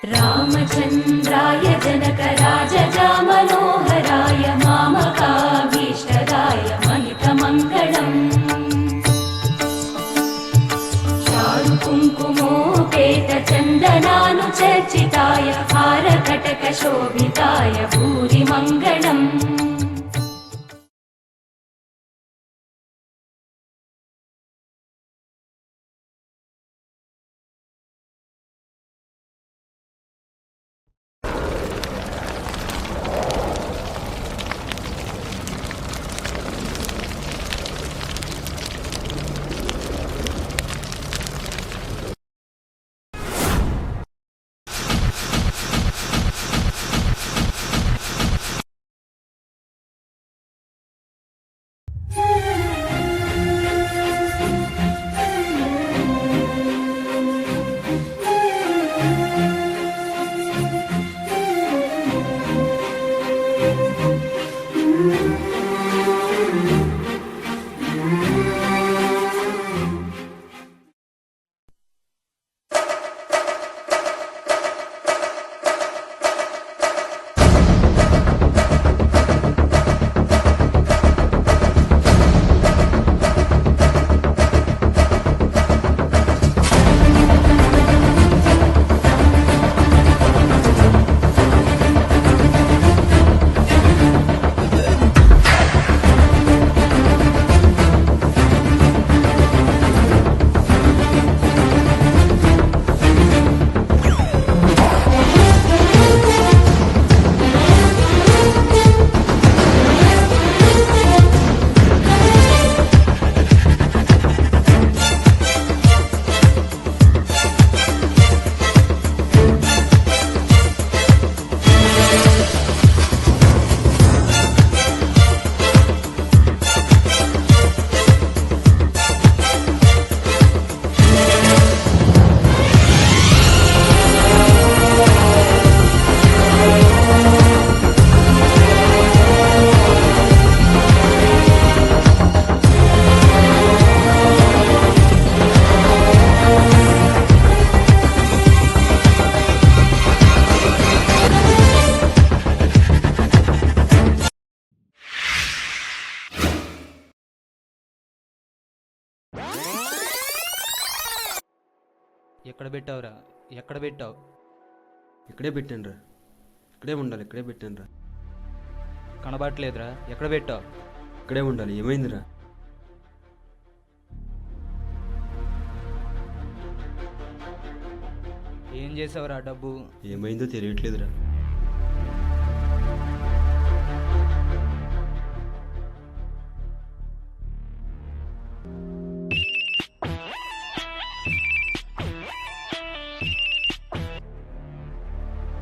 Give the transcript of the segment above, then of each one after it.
रामचन्द्राय जनकराजजा मनोहराय मामकाभीष्टदाय महितमङ्गलम् चारुकुङ्कुमोपेतचन्दनानुचर्चिताय हारकटकशोभिताय भूरिमङ्गलम्। ఎక్కడ పెట్టావురా? ఎక్కడ పెట్టావు? ఇక్కడే పెట్టానురా. ఇక్కడే ఉండాలి. ఇక్కడే పెట్టానురా. కనబడట్లేదురా. ఎక్కడ పెట్టావు? ఇక్కడే ఉండాలి. ఏమైందిరా? ఏం చేసావురా డబ్బు? ఏమైందో తెలియట్లేదురా.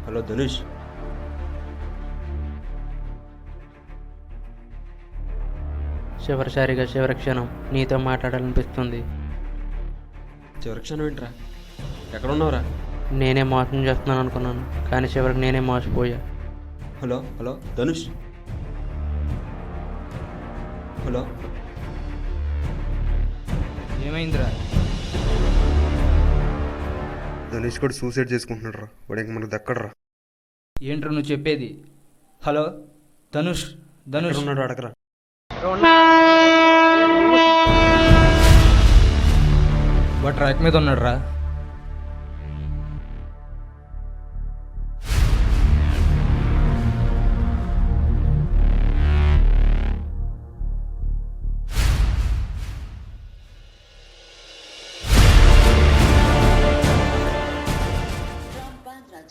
హలో ధనుష్, చివరిసారిగా చివరి క్షణం నీతో మాట్లాడాలనిపిస్తుంది. చివరి క్షణం ఏంట్రా? ఎక్కడ ఉన్నావురా? నేనే మోసం చేస్తున్నాను అనుకున్నాను, కానీ చివరికి నేనే మోసపోయా. Hello hello Dhanush, hello. ఏమైందిరా? ధనుష్ కూడా సూసైడ్ చేసుకుంటున్నాడు రా. వాడు ఇంక మనకు దక్కడరా. ఏంట్రా నువ్వు చెప్పేది? హలో ధనుష్, ధనుష్ ఉన్నాడు అడగరా. వాడు ట్రాక్ మీద ఉన్నాడు రా.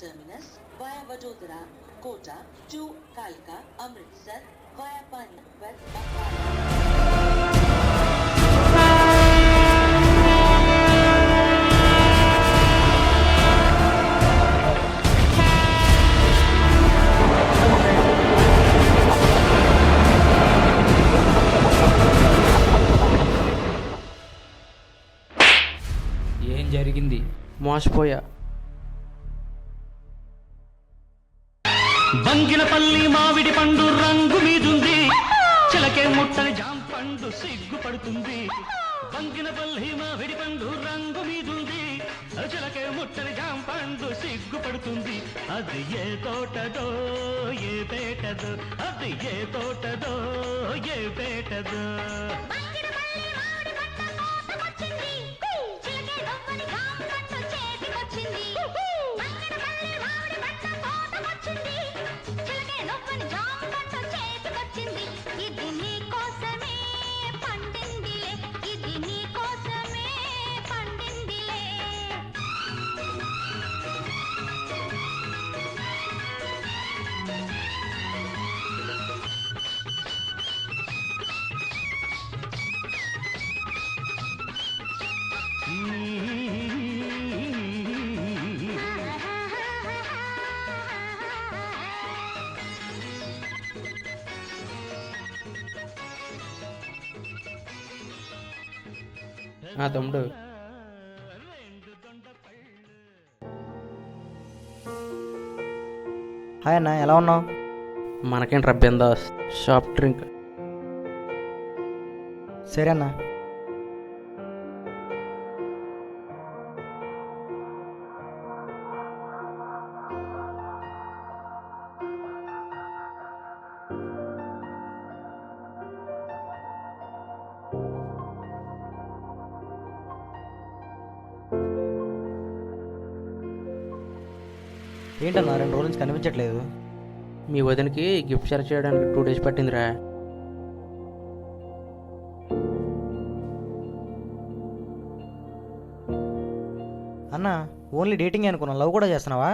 Terminus via Vadodara, Kota to Kalka, Amritsar via Panipat, ఏం జరిగింది? మోసపోయా. బంగినపల్లి మామిడి పండు రంగు మీదుంది, చిలకే ముట్టని జాంపండు సిగ్గుపడుతుంది. పంగిన పల్లి మామిడి పండు రంగు మీదుంది చిలకే ముట్టని జాంపండు సిగ్గుపడుతుంది అది ఏ తోటదో ఏ పేటదో అది ఏ తోటదో ఏ పేటదో తమ్ముడు హాయ్ అన్న, ఎలా ఉన్నావు? మనకేంటి రబ్బిందాస్ షాప్ డ్రింక్. సరే అన్న. ఏంటన్నా 2 రోజుల నుంచి కనిపించట్లేదు? మీ వదినకి గిఫ్ట్ షేర్ చేయడానికి 2 డేస్ పట్టిందిరా. అన్న ఓన్లీ డేటింగ్ అనుకున్నా, లవ్ కూడా చేస్తున్నావా?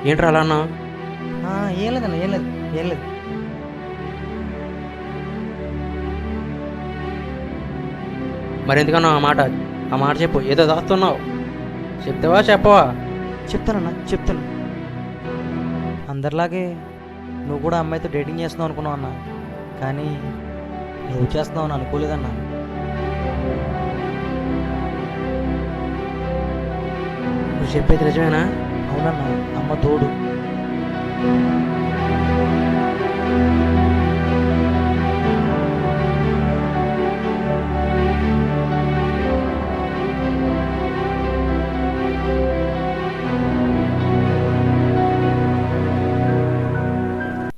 ఏంట్రా అలా అన్నావు? ఏం లేదన్న, ఏం లేదు, ఏం లేదు. మరి ఎందుకన్నావు ఆ మాట చెప్పు. ఏదో దాస్తున్నావు, చెప్తావా చెప్పవా? చెప్తానన్నా, చెప్తాను. అందరిలాగే నువ్వు కూడా అమ్మాయితో డేటింగ్ చేస్తున్నావు అనుకున్నావు అన్న, కానీ లవ్ చేస్తున్నావు అని అనుకోలేదన్నా. నువ్వు చెప్పేది నిజమేనా? అవునన్నా, అమ్మ తోడు.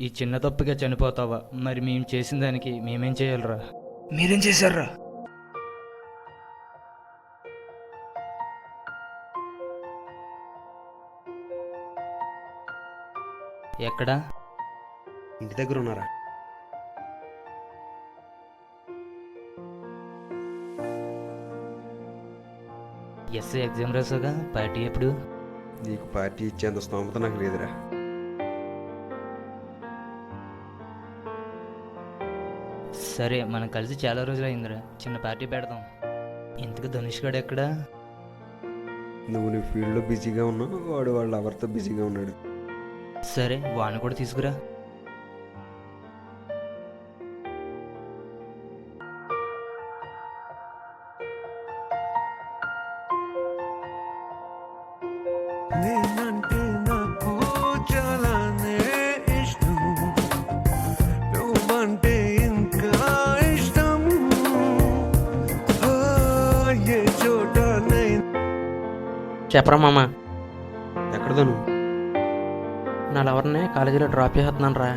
ఈ చిన్న తప్పుగా చనిపోతావా? మరి మేము చేసిన దానికి మేమేం చేయాలరా? మీరేం చేశారా? ఎక్కడా? ఇంటి దగ్గర ఉన్నారా? ఎస్ఐ ఎగ్జామ్ రాసాగా, పార్టీ ఎప్పుడు? నీకు పార్టీ ఇచ్చేంత స్తోమత నాకు లేదురా. సరే, మనం కలిసి చాలా రోజులు అయిందిరా, చిన్న పార్టీ పెడదాం. ఇంతకు ధనుష్ గడు ఎక్కడా? నువ్వు నీ ఫీల్డ్లో బిజీగా ఉన్నావు, వాడు వాళ్ళ ఎవరితో బిజీగా ఉన్నాడు. సరే, వాడిని కూడా తీసుకురా. నేనంటే నాకు చాలానే ఇష్టం, నువ్వంటే ఇంకా ఇష్టం. ఏ చోట చెప్పరా మామ. ఎక్కడదా నువ్వు? నా లవర్ని కాలేజీలో డ్రాప్ చేస్తున్నాను రా.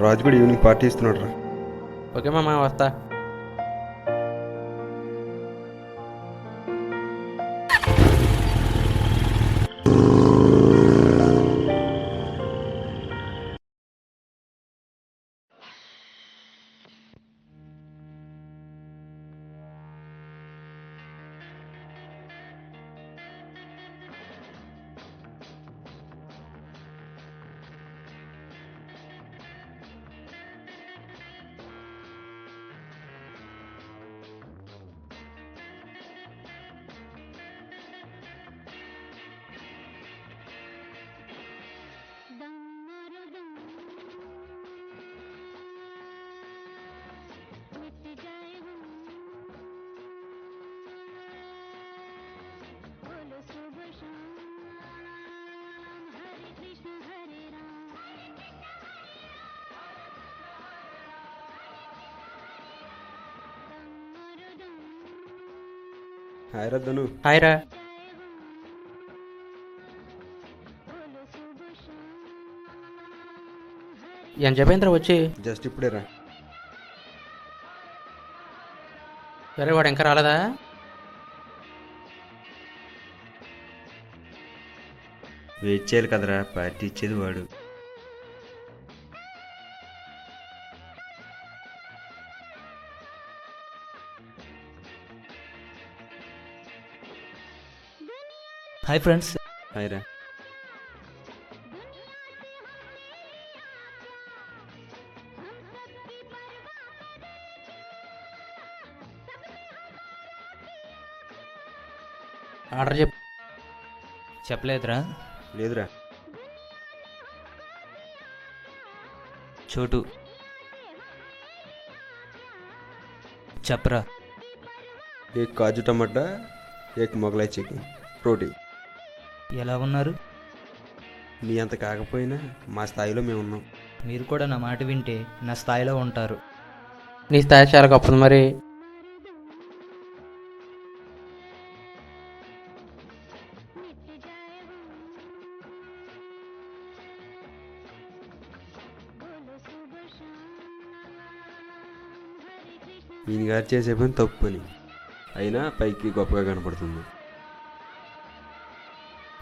రాజు కూడా ఈవినింగ్ పార్టీ ఇస్తున్నాడు రా. ఓకే మామ, వస్తా. హాయ్ రా ధను. హాయ్ రా. ఎంత చెప్పేంద్ర వచ్చి? జస్ట్ ఇప్పుడే రా. సరే వాడు ఇంకా రాలేదా? వెయిట్ చేయాలి కదరా, పార్టీ ఇచ్చేది వాడు. Hi friends. హాయ్ రా. ఆర్డర్ చెప్పు. చెప్పలేదురా? లేదురా. చోటు చెప్పరా. एक काजू टमाटा, एक మొగలాయ్ చికెన్, రోటీ. ఎలా ఉన్నారు? నీ అంత కాకపోయినా మా స్థాయిలో మేము ఉన్నాం. మీరు కూడా నా మాట వింటే నా స్థాయిలో ఉంటారు. నీ స్థాయి చాలా గొప్పది మరి. ఈయన గారు చేసే పని తప్పు పని అయినా పైకి గొప్పగా కనపడుతుంది.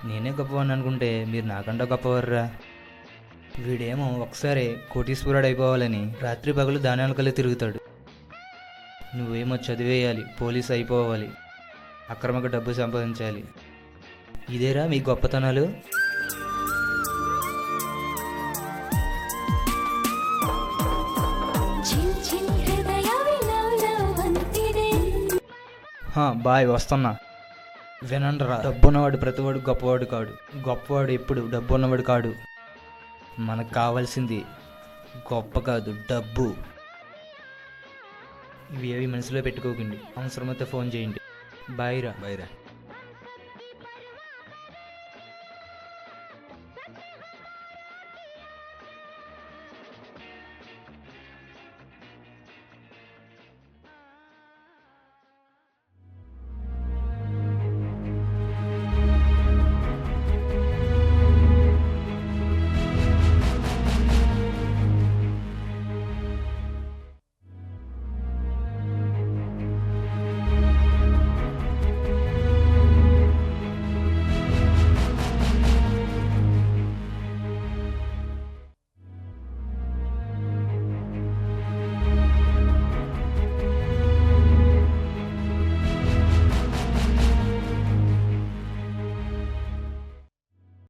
నేనే గొప్పవాడిని అనుకుంటే మీరు నాకంటే గొప్పవర్రా. వీడేమో ఒకసారి కోటీశ్వరుడు అయిపోవాలని రాత్రి పగలు దానాలకల్లా తిరుగుతాడు. నువ్వేమో చదివేయాలి, పోలీస్ అయిపోవాలి, అక్రమంగా డబ్బు సంపాదించాలి. ఇదేరా మీ గొప్పతనాలు? బాయ్, వస్తున్నా. వినండిరా, డబ్బు ఉన్నవాడు ప్రతివాడు గొప్పవాడు కాడు. గొప్పవాడు ఎప్పుడు డబ్బు ఉన్నవాడు కాడు. మనకు కావాల్సింది గొప్ప కాదు, డబ్బు. ఇవి ఏవి మనసులో పెట్టుకోకండి. అవసరమైతే ఫోన్ చేయండి. బాయ్ రా. బైరా.